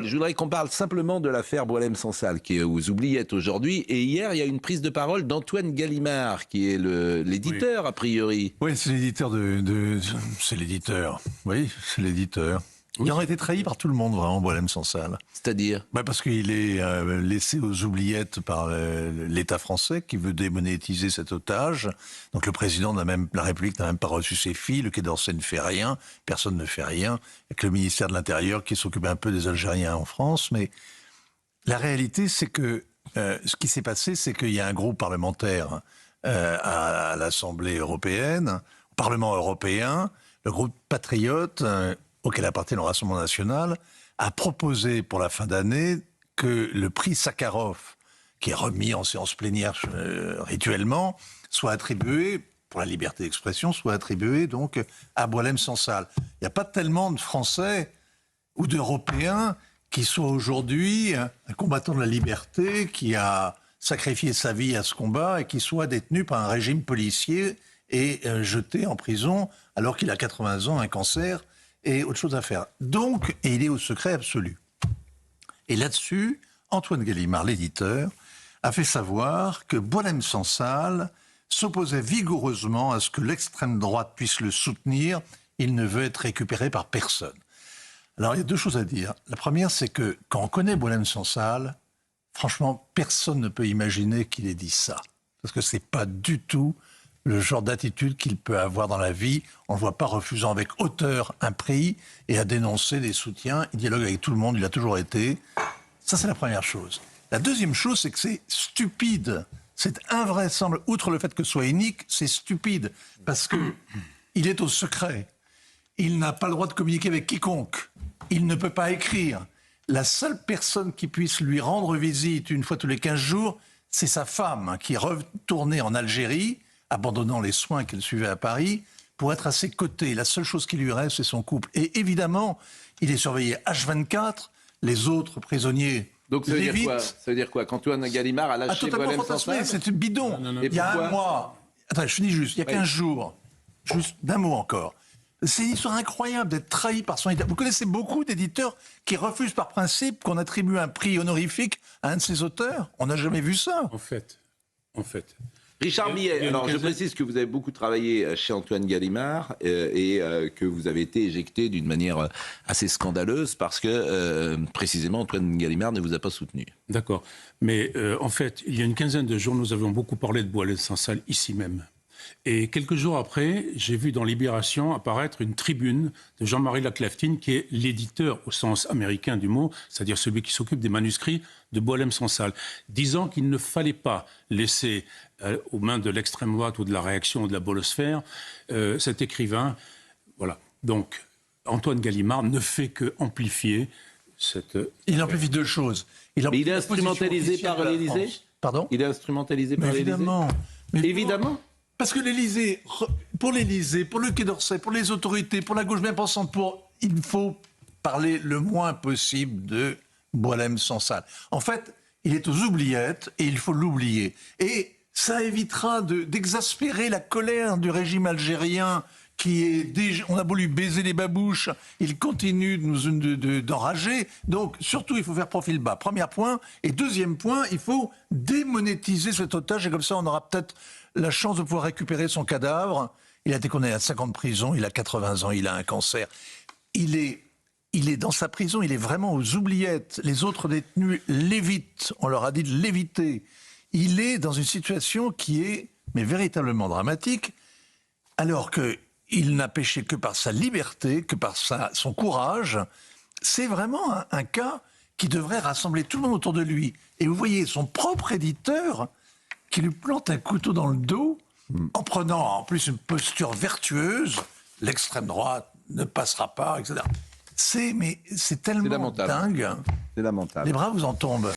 Je voudrais qu'on parle simplement de l'affaire Boualem-Sansal, qui est aux oubliettes aujourd'hui. Et hier, il y a une prise de parole d'Antoine Gallimard, qui est l'éditeur, a priori. Oui, c'est l'éditeur c'est l'éditeur. Oui, c'est l'éditeur. Oui. Il aurait été trahi par tout le monde, vraiment, Boualem-Sansal. C'est-à-dire Parce qu'il est laissé aux oubliettes par l'État français qui veut démonétiser cet otage. Donc le président la République n'a même pas reçu ses filles, le Quai d'Orsay ne fait rien, personne ne fait rien, avec le ministère de l'Intérieur qui s'occupe un peu des Algériens en France. Mais la réalité, c'est que ce qui s'est passé, c'est qu'il y a un groupe parlementaire à l'Assemblée européenne, au Parlement européen, le groupe Patriote, auquel appartient le Rassemblement national, a proposé pour la fin d'année que le prix Sakharov, qui est remis en séance plénière rituellement, soit attribué, pour la liberté d'expression, soit attribué donc à Boualem-Sansal. Il n'y a pas tellement de Français ou d'Européens qui soient aujourd'hui un combattant de la liberté, qui a sacrifié sa vie à ce combat et qui soit détenu par un régime policier et jeté en prison alors qu'il a 80 ans, un cancer et autre chose à faire. Donc, et il est au secret absolu. Et là-dessus, Antoine Gallimard, l'éditeur, a fait savoir que Boualem-Sansal s'opposait vigoureusement à ce que l'extrême droite puisse le soutenir. Il ne veut être récupéré par personne. Alors, il y a deux choses à dire. La première, c'est que quand on connaît Boualem-Sansal, franchement, personne ne peut imaginer qu'il ait dit ça. Parce que c'est pas du tout le genre d'attitude qu'il peut avoir dans la vie. On ne le voit pas refusant avec hauteur un prix et à dénoncer des soutiens. Il dialogue avec tout le monde, il a toujours été. Ça, c'est la première chose. La deuxième chose, c'est que c'est stupide. C'est invraisemblable. Outre le fait que ce soit unique, c'est stupide. Parce qu'il est au secret. Il n'a pas le droit de communiquer avec quiconque. Il ne peut pas écrire. La seule personne qui puisse lui rendre visite une fois tous les 15 jours, c'est sa femme, qui est retournée en Algérie, abandonnant les soins qu'elle suivait à Paris, pour être à ses côtés. La seule chose qui lui reste, c'est son couple. Et évidemment, il est surveillé H24, les autres prisonniers Donc ça veut dire l'évitent. quoi? Ça veut dire quoi? Qu'Antoine Gallimard a lâché Boualem-Sansal? C'est bidon. Non, Il y a pourquoi? un mois, attends, je finis juste, il y a 15 Oui. jours, juste d'un mot encore. C'est une histoire incroyable d'être trahi par son éditeur. Vous connaissez beaucoup d'éditeurs qui refusent par principe qu'on attribue un prix honorifique à un de ses auteurs? On n'a jamais vu ça. En fait. Richard Millet, alors je précise que vous avez beaucoup travaillé chez Antoine Gallimard et que vous avez été éjecté d'une manière assez scandaleuse parce que précisément Antoine Gallimard ne vous a pas soutenu. D'accord. Mais en fait, il y a une quinzaine de jours, nous avions beaucoup parlé de Boualem-Sansal ici même. Et quelques jours après, j'ai vu dans Libération apparaître une tribune de Jean-Marie Laclaftine, qui est l'éditeur au sens américain du mot, c'est-à-dire celui qui s'occupe des manuscrits de Boualem-Sansal, disant qu'il ne fallait pas laisser aux mains de l'extrême droite ou de la réaction ou de la bolosphère cet écrivain. Voilà. Donc, Antoine Gallimard ne fait que amplifier cette... Il amplifie deux choses. Mais il est instrumentalisé par l'Élysée? Pardon? Il est instrumentalisé par l'Élysée? Évidemment. Mais Évidemment. Parce que l'Élysée, pour l'Élysée, pour le Quai d'Orsay, pour les autorités, pour la gauche bien pensante, il faut parler le moins possible de Boualem-Sansal. En fait, il est aux oubliettes et il faut l'oublier. Et ça évitera d'exaspérer la colère du régime algérien qui est déjà, on a beau lui baiser les babouches, il continue d'enrager. Donc, surtout, il faut faire profil bas. Premier point. Et deuxième point, il faut démonétiser cet otage. Et comme ça, on aura peut-être la chance de pouvoir récupérer son cadavre. Il a été condamné à 5 ans de prison, il a 80 ans, il a un cancer. Il est dans sa prison, il est vraiment aux oubliettes. Les autres détenus l'évitent. On leur a dit de l'éviter. Il est dans une situation qui est, mais véritablement dramatique, alors qu'il n'a péché que par sa liberté, que par son courage. C'est vraiment un cas qui devrait rassembler tout le monde autour de lui. Et vous voyez, son propre éditeur qui lui plante un couteau dans le dos, en prenant en plus une posture vertueuse, l'extrême droite ne passera pas, etc. C'est tellement lamentable. dingue. C'est lamentable. Les bras vous en tombent.